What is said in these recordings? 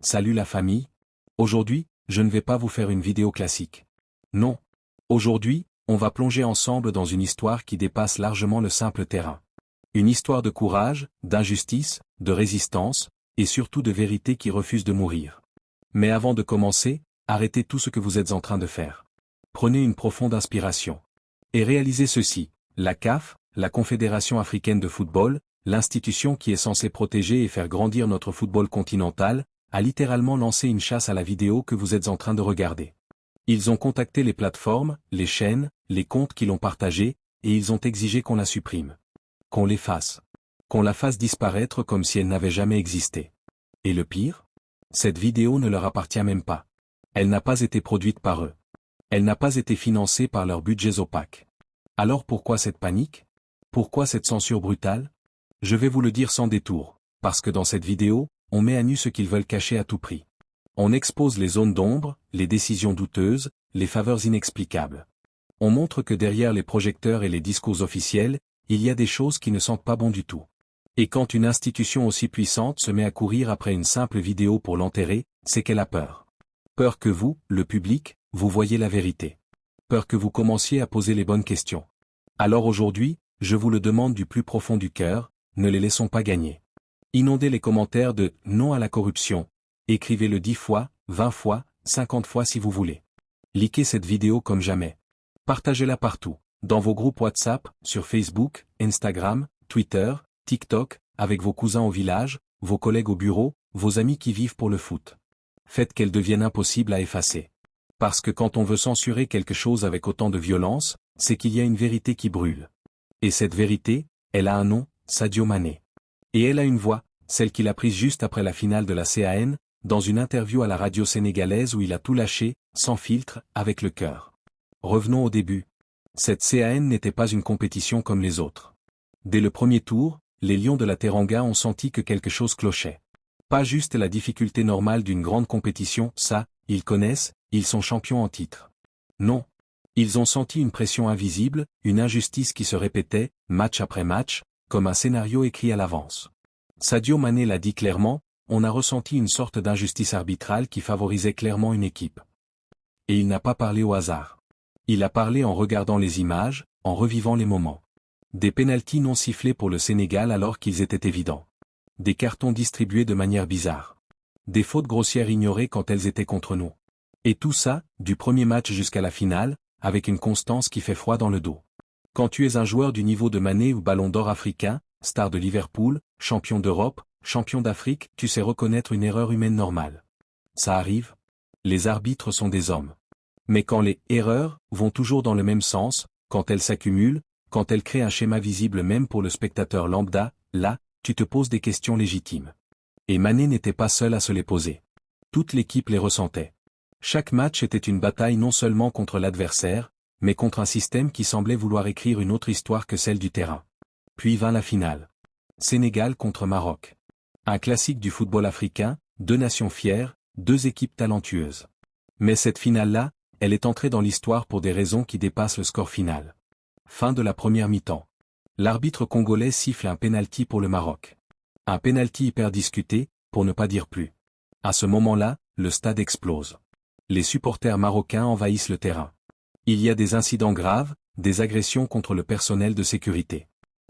Salut la famille. Aujourd'hui, je ne vais pas vous faire une vidéo classique. Non. Aujourd'hui, on va plonger ensemble dans une histoire qui dépasse largement le simple terrain. Une histoire de courage, d'injustice, de résistance, et surtout de vérité qui refuse de mourir. Mais avant de commencer, arrêtez tout ce que vous êtes en train de faire. Prenez une profonde inspiration. Et réalisez ceci, la CAF, la Confédération africaine de football, l'institution qui est censée protéger et faire grandir notre football continental, a littéralement lancé une chasse à la vidéo que vous êtes en train de regarder. Ils ont contacté les plateformes, les chaînes, les comptes qui l'ont partagée, et ils ont exigé qu'on la supprime. Qu'on l'efface. Qu'on la fasse disparaître comme si elle n'avait jamais existé. Et le pire? Cette vidéo ne leur appartient même pas. Elle n'a pas été produite par eux. Elle n'a pas été financée par leurs budgets opaques. Alors pourquoi cette panique? Pourquoi cette censure brutale? Je vais vous le dire sans détour, parce que dans cette vidéo, on met à nu ce qu'ils veulent cacher à tout prix. On expose les zones d'ombre, les décisions douteuses, les faveurs inexplicables. On montre que derrière les projecteurs et les discours officiels, il y a des choses qui ne sentent pas bon du tout. Et quand une institution aussi puissante se met à courir après une simple vidéo pour l'enterrer, c'est qu'elle a peur. Peur que vous, le public, vous voyiez la vérité. Peur que vous commenciez à poser les bonnes questions. Alors aujourd'hui, je vous le demande du plus profond du cœur, ne les laissons pas gagner. Inondez les commentaires de « non à la corruption ». Écrivez-le 10 fois, 20 fois, 50 fois si vous voulez. Likez cette vidéo comme jamais. Partagez-la partout, dans vos groupes WhatsApp, sur Facebook, Instagram, Twitter, TikTok, avec vos cousins au village, vos collègues au bureau, vos amis qui vivent pour le foot. Faites qu'elle devienne impossible à effacer. Parce que quand on veut censurer quelque chose avec autant de violence, c'est qu'il y a une vérité qui brûle. Et cette vérité, elle a un nom, Sadio Mané. Et elle a une voix, celle qu'il a prise juste après la finale de la CAN, dans une interview à la radio sénégalaise où il a tout lâché, sans filtre, avec le cœur. Revenons au début. Cette CAN n'était pas une compétition comme les autres. Dès le premier tour, les Lions de la Teranga ont senti que quelque chose clochait. Pas juste la difficulté normale d'une grande compétition, ça, ils connaissent, ils sont champions en titre. Non. Ils ont senti une pression invisible, une injustice qui se répétait, match après match, comme un scénario écrit à l'avance. Sadio Mané l'a dit clairement, on a ressenti une sorte d'injustice arbitrale qui favorisait clairement une équipe. Et il n'a pas parlé au hasard. Il a parlé en regardant les images, en revivant les moments. Des pénaltys non sifflés pour le Sénégal alors qu'ils étaient évidents. Des cartons distribués de manière bizarre. Des fautes grossières ignorées quand elles étaient contre nous. Et tout ça, du premier match jusqu'à la finale, avec une constance qui fait froid dans le dos. Quand tu es un joueur du niveau de Mané ou Ballon d'Or africain, star de Liverpool, champion d'Europe, champion d'Afrique, tu sais reconnaître une erreur humaine normale. Ça arrive. Les arbitres sont des hommes. Mais quand les erreurs vont toujours dans le même sens, quand elles s'accumulent, quand elles créent un schéma visible même pour le spectateur lambda, là, tu te poses des questions légitimes. Et Mané n'était pas seul à se les poser. Toute l'équipe les ressentait. Chaque match était une bataille non seulement contre l'adversaire, mais contre un système qui semblait vouloir écrire une autre histoire que celle du terrain. Puis vint la finale. Sénégal contre Maroc. Un classique du football africain, deux nations fières, deux équipes talentueuses. Mais cette finale-là, elle est entrée dans l'histoire pour des raisons qui dépassent le score final. Fin de la première mi-temps. L'arbitre congolais siffle un pénalty pour le Maroc. Un pénalty hyper discuté, pour ne pas dire plus. À ce moment-là, le stade explose. Les supporters marocains envahissent le terrain. Il y a des incidents graves, des agressions contre le personnel de sécurité.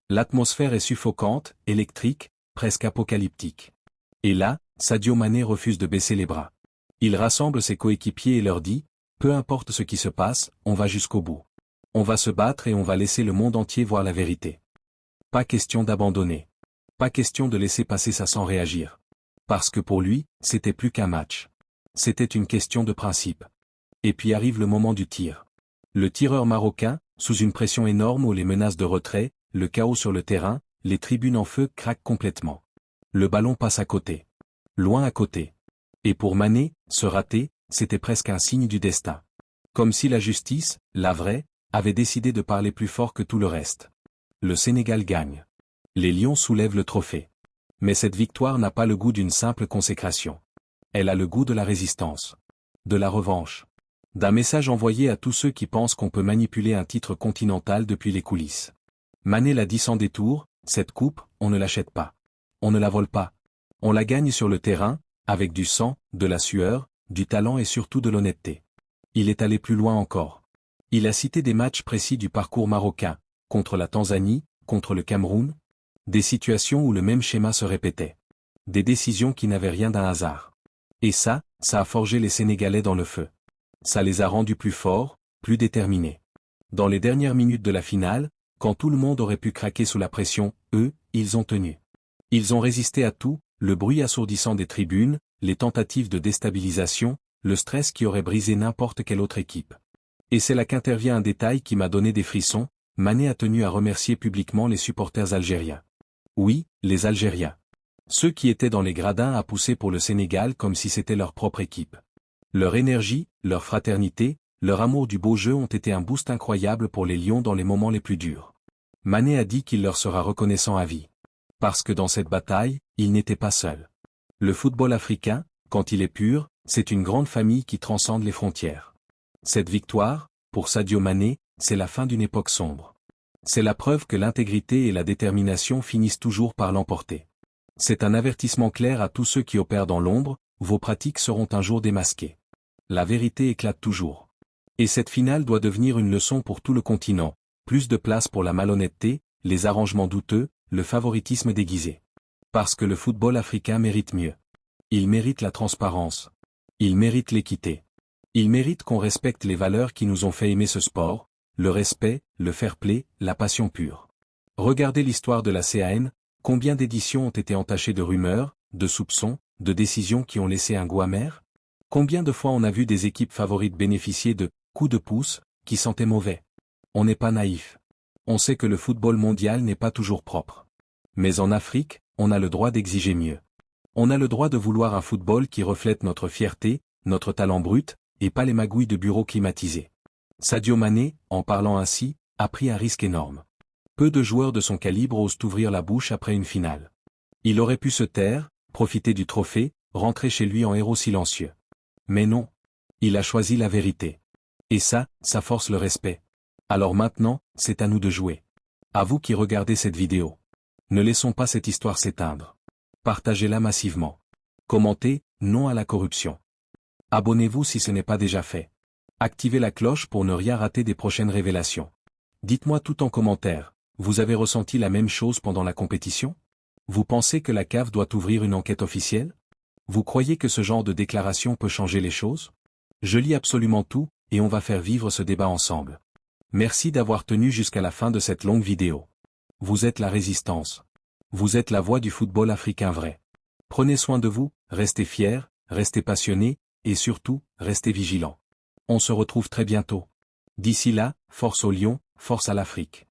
L'atmosphère est suffocante, électrique, presque apocalyptique. Et là, Sadio Mané refuse de baisser les bras. Il rassemble ses coéquipiers et leur dit, peu importe ce qui se passe, on va jusqu'au bout. On va se battre et on va laisser le monde entier voir la vérité. Pas question d'abandonner. Pas question de laisser passer ça sans réagir. Parce que pour lui, c'était plus qu'un match. C'était une question de principe. Et puis arrive le moment du tir. Le tireur marocain, sous une pression énorme où les menaces de retrait, le chaos sur le terrain, les tribunes en feu craquent complètement. Le ballon passe à côté. Loin à côté. Et pour Mané, ce raté, c'était presque un signe du destin. Comme si la justice, la vraie, avait décidé de parler plus fort que tout le reste. Le Sénégal gagne. Les Lions soulèvent le trophée. Mais cette victoire n'a pas le goût d'une simple consécration. Elle a le goût de la résistance. De la revanche. D'un message envoyé à tous ceux qui pensent qu'on peut manipuler un titre continental depuis les coulisses. Mané l'a dit sans détour, cette coupe, on ne l'achète pas. On ne la vole pas. On la gagne sur le terrain, Avec du sang, de la sueur, du talent et surtout de l'honnêteté. Il est allé plus loin encore. Il a cité des matchs précis du parcours marocain, contre la Tanzanie, contre le Cameroun. Des situations où le même schéma se répétait. Des décisions qui n'avaient rien d'un hasard. Et ça a forgé les Sénégalais dans le feu. Ça les a rendus plus forts, plus déterminés. Dans les dernières minutes de la finale, quand tout le monde aurait pu craquer sous la pression, eux, ils ont tenu. Ils ont résisté à tout, le bruit assourdissant des tribunes, les tentatives de déstabilisation, le stress qui aurait brisé n'importe quelle autre équipe. Et c'est là qu'intervient un détail qui m'a donné des frissons, Mané a tenu à remercier publiquement les supporters algériens. Oui, les Algériens. Ceux qui étaient dans les gradins à pousser pour le Sénégal comme si c'était leur propre équipe. Leur énergie, leur fraternité, leur amour du beau jeu ont été un boost incroyable pour les Lions dans les moments les plus durs. Mané a dit qu'il leur sera reconnaissant à vie. Parce que dans cette bataille, il n'était pas seul. Le football africain, quand il est pur, c'est une grande famille qui transcende les frontières. Cette victoire, pour Sadio Mané, c'est la fin d'une époque sombre. C'est la preuve que l'intégrité et la détermination finissent toujours par l'emporter. C'est un avertissement clair à tous ceux qui opèrent dans l'ombre, vos pratiques seront un jour démasquées. La vérité éclate toujours. Et cette finale doit devenir une leçon pour tout le continent, plus de place pour la malhonnêteté, les arrangements douteux, le favoritisme déguisé. Parce que le football africain mérite mieux. Il mérite la transparence. Il mérite l'équité. Il mérite qu'on respecte les valeurs qui nous ont fait aimer ce sport, le respect, le fair-play, la passion pure. Regardez l'histoire de la CAN, combien d'éditions ont été entachées de rumeurs, de soupçons, de décisions qui ont laissé un goût amer? Combien de fois on a vu des équipes favorites bénéficier de coups de pouce, qui sentaient mauvais? On n'est pas naïf. On sait que le football mondial n'est pas toujours propre. Mais en Afrique, on a le droit d'exiger mieux. On a le droit de vouloir un football qui reflète notre fierté, notre talent brut, et pas les magouilles de bureaux climatisés. Sadio Mané, en parlant ainsi, a pris un risque énorme. Peu de joueurs de son calibre osent ouvrir la bouche après une finale. Il aurait pu se taire, profiter du trophée, rentrer chez lui en héros silencieux. Mais non. Il a choisi la vérité. Et ça force le respect. Alors maintenant, c'est à nous de jouer. À vous qui regardez cette vidéo. Ne laissons pas cette histoire s'éteindre. Partagez-la massivement. Commentez, non à la corruption. Abonnez-vous si ce n'est pas déjà fait. Activez la cloche pour ne rien rater des prochaines révélations. Dites-moi tout en commentaire, vous avez ressenti la même chose pendant la compétition? Vous pensez que la CAF doit ouvrir une enquête officielle? Vous croyez que ce genre de déclaration peut changer les choses? Je lis absolument tout, et on va faire vivre ce débat ensemble. Merci d'avoir tenu jusqu'à la fin de cette longue vidéo. Vous êtes la résistance. Vous êtes la voix du football africain vrai. Prenez soin de vous, restez fiers, restez passionnés, et surtout, restez vigilants. On se retrouve très bientôt. D'ici là, force aux Lions, force à l'Afrique.